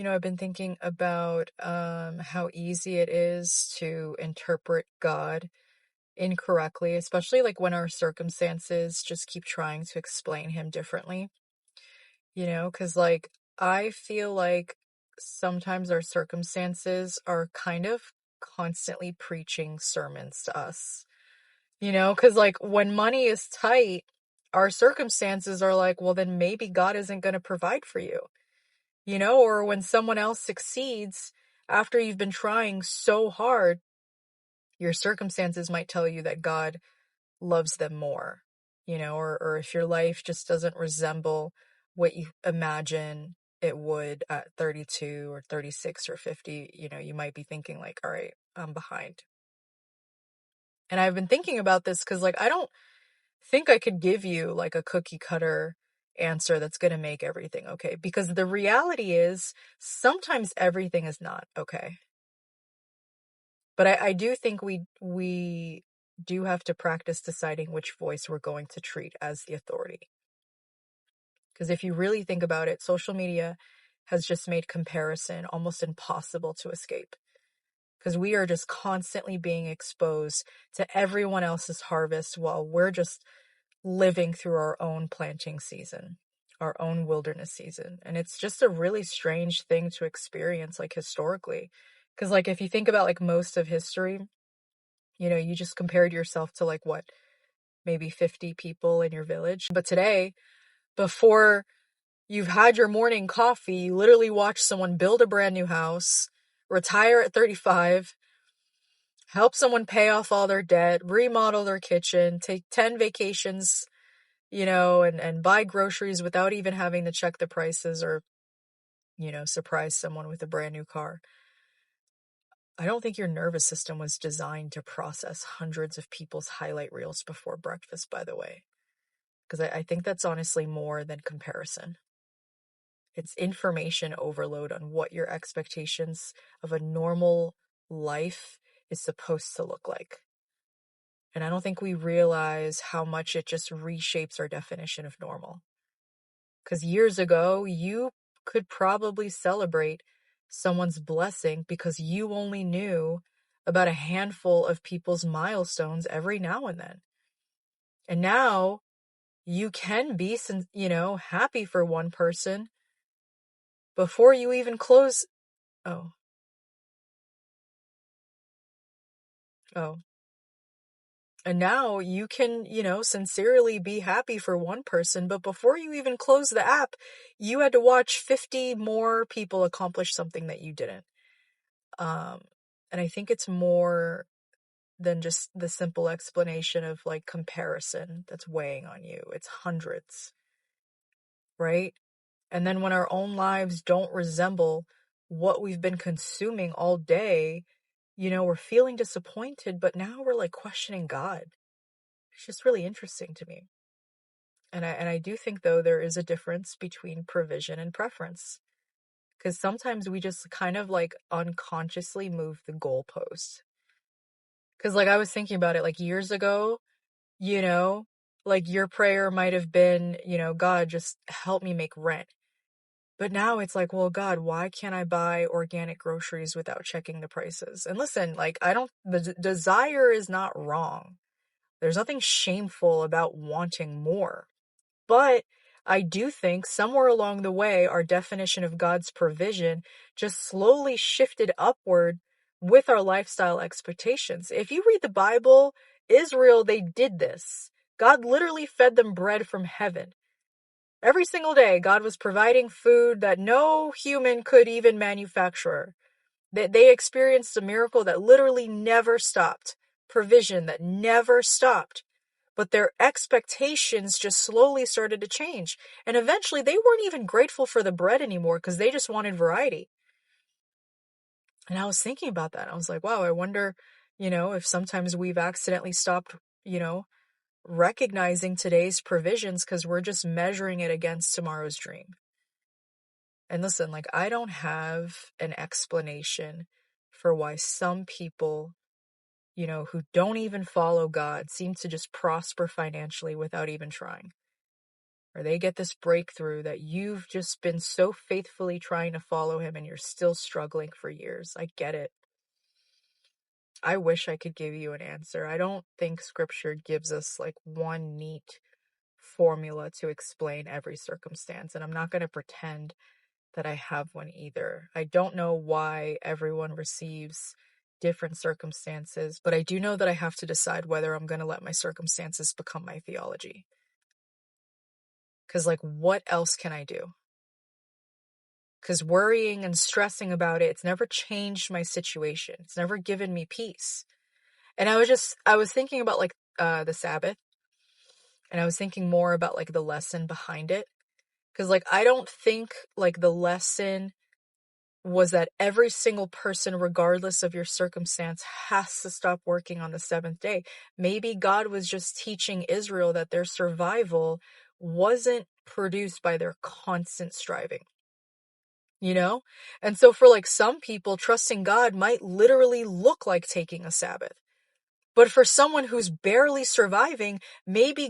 I've been thinking about how easy it is to interpret God incorrectly, especially like when our circumstances just keep trying to explain him differently, because like I feel like sometimes our circumstances are kind of constantly preaching sermons to us, because like when money is tight, our circumstances are like, well, then maybe God isn't going to provide for you. Or when someone else succeeds after you've been trying so hard, your circumstances might tell you that God loves them more, or if your life just doesn't resemble what you imagine it would at 32 or 36 or 50, you might be thinking like, all right, I'm behind. And I've been thinking about this because like, I don't think I could give you like a cookie cutter answer that's going to make everything okay, because the reality is sometimes everything is not okay. But I do think we do have to practice deciding which voice we're going to treat as the authority. Because if you really think about it, social media has just made comparison almost impossible to escape. Because we are just constantly being exposed to everyone else's harvest while we're just living through our own planting season, our own wilderness season. And it's just a really strange thing to experience, like historically. Because like if you think about like most of history, you just compared yourself to like what, maybe 50 people in your village. But today, before you've had your morning coffee, you literally watch someone build a brand new house, retire at 35, help someone pay off all their debt, remodel their kitchen, take 10 vacations, and buy groceries without even having to check the prices or, surprise someone with a brand new car. I don't think your nervous system was designed to process hundreds of people's highlight reels before breakfast, by the way. Because I think that's honestly more than comparison. It's information overload on what your expectations of a normal life is supposed to look like. And I don't think we realize how much it just reshapes our definition of normal. Because years ago, you could probably celebrate someone's blessing because you only knew about a handful of people's milestones every now and then. And now you can be, happy for one person before you even close. Oh. And now you can, sincerely be happy for one person, but before you even close the app, you had to watch 50 more people accomplish something that you didn't. And I think it's more than just the simple explanation of like comparison that's weighing on you. It's hundreds, right? And then when our own lives don't resemble what we've been consuming all day, we're feeling disappointed, but now we're like questioning God. It's just really interesting to me. And I do think though there is a difference between provision and preference. Because sometimes we just kind of like unconsciously move the goalpost. Because like I was thinking about it like years ago, like your prayer might have been, God, just help me make rent. But now it's like, well, God, why can't I buy organic groceries without checking the prices? And listen, like the desire is not wrong. There's nothing shameful about wanting more. But I do think somewhere along the way, our definition of God's provision just slowly shifted upward with our lifestyle expectations. If you read the Bible, Israel, they did this. God literally fed them bread from heaven. Every single day, God was providing food that no human could even manufacture. They experienced a miracle that literally never stopped, provision that never stopped. But their expectations just slowly started to change. And eventually they weren't even grateful for the bread anymore because they just wanted variety. And I was thinking about that. I was like, wow, I wonder, if sometimes we've accidentally stopped, recognizing today's provisions because we're just measuring it against tomorrow's dream. And listen, like I don't have an explanation for why some people, who don't even follow God seem to just prosper financially without even trying. or they get this breakthrough that you've just been so faithfully trying to follow him and you're still struggling for years. I get it. I wish I could give you an answer. I don't think scripture gives us like one neat formula to explain every circumstance, and I'm not going to pretend that I have one either. I don't know why everyone receives different circumstances, but I do know that I have to decide whether I'm going to let my circumstances become my theology. Because, like, what else can I do? Because worrying and stressing about it, it's never changed my situation. It's never given me peace. And I was thinking about, like, the Sabbath, and I was thinking more about, like, the lesson behind it. Because, like, I don't think, like, the lesson was that every single person, regardless of your circumstance, has to stop working on the seventh day. Maybe God was just teaching Israel that their survival wasn't produced by their constant striving, you know? And so for like some people, trusting God might literally look like taking a Sabbath. But for someone who's barely surviving, maybe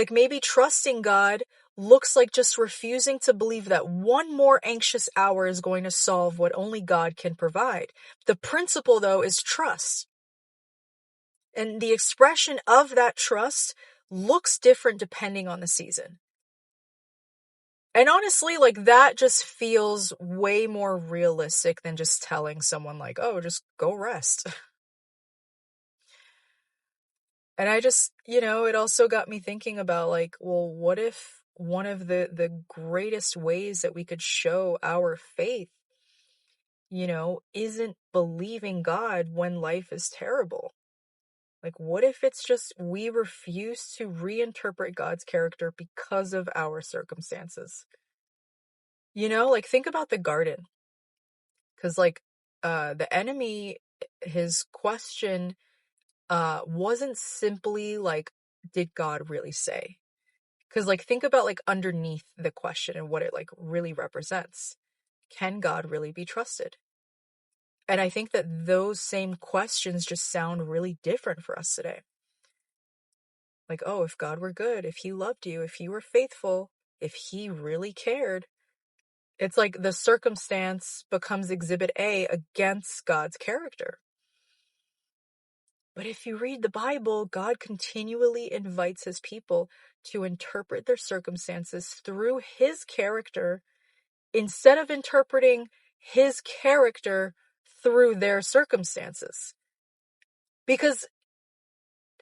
maybe trusting God looks like just refusing to believe that one more anxious hour is going to solve what only God can provide. The principle, though, is trust. And the expression of that trust looks different depending on the season. And honestly, like, that just feels way more realistic than just telling someone, like, oh, just go rest. And I just, it also got me thinking about, like, well, what if one of the greatest ways that we could show our faith, isn't believing God when life is terrible? Like, what if it's just we refuse to reinterpret God's character because of our circumstances? Like, think about the garden. Because, like, the enemy, his question wasn't simply like, did God really say? Because, like, think about, like, underneath the question and what it, like, really represents. Can God really be trusted? And I think that those same questions just sound really different for us today. Like, oh, if God were good, if he loved you, if he were faithful, if he really cared, it's like the circumstance becomes exhibit A against God's character. But if you read the Bible, God continually invites his people to interpret their circumstances through his character instead of interpreting his character through their circumstances. Because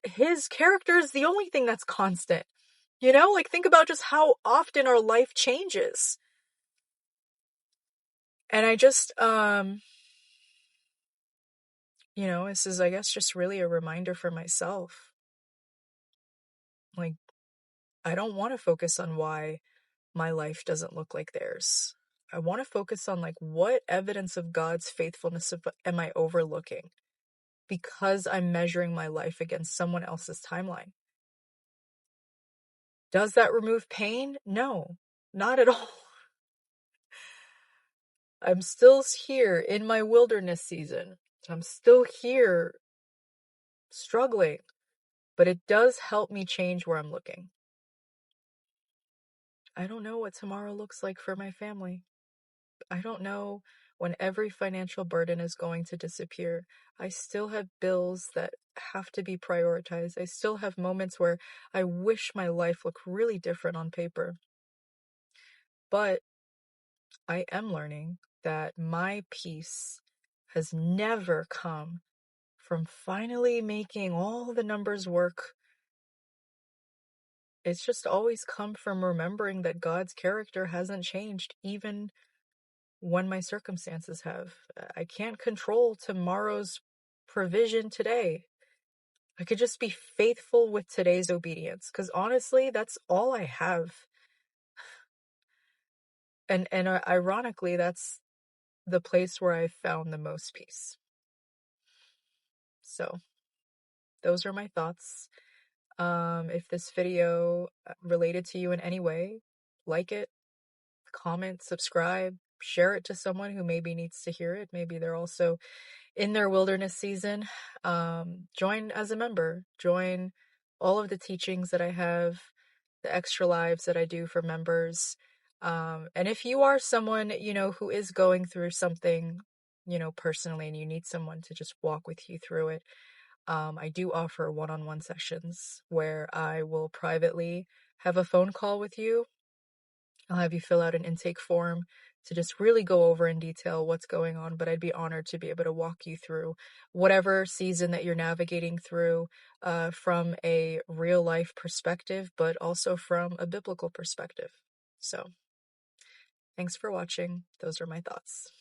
his character is the only thing that's constant. Like, think about just how often our life changes. And I just, this is, I guess, just really a reminder for myself. Like, I don't want to focus on why my life doesn't look like theirs. I want to focus on, like, what evidence of God's faithfulness am I overlooking because I'm measuring my life against someone else's timeline. Does that remove pain? No, not at all. I'm still here in my wilderness season. I'm still here struggling, but it does help me change where I'm looking. I don't know what tomorrow looks like for my family. I don't know when every financial burden is going to disappear. I still have bills that have to be prioritized. I still have moments where I wish my life looked really different on paper. But I am learning that my peace has never come from finally making all the numbers work. It's just always come from remembering that God's character hasn't changed, even when my circumstances have. I can't control tomorrow's provision today. I could just be faithful with today's obedience, because honestly, that's all I have. And ironically, that's the place where I found the most peace. So those are my thoughts. If this video related to you in any way, like it, comment, subscribe, share it to someone who maybe needs to hear it. Maybe they're also in their wilderness season. Join as a member. Join all of the teachings that I have. the extra lives that I do for members. And if you are someone, who is going through something, personally, and you need someone to just walk with you through it, I do offer one-on-one sessions where I will privately have a phone call with you. I'll have you fill out an intake form to just really go over in detail what's going on, but I'd be honored to be able to walk you through whatever season that you're navigating through, from a real life perspective, but also from a biblical perspective. So, thanks for watching. Those are my thoughts.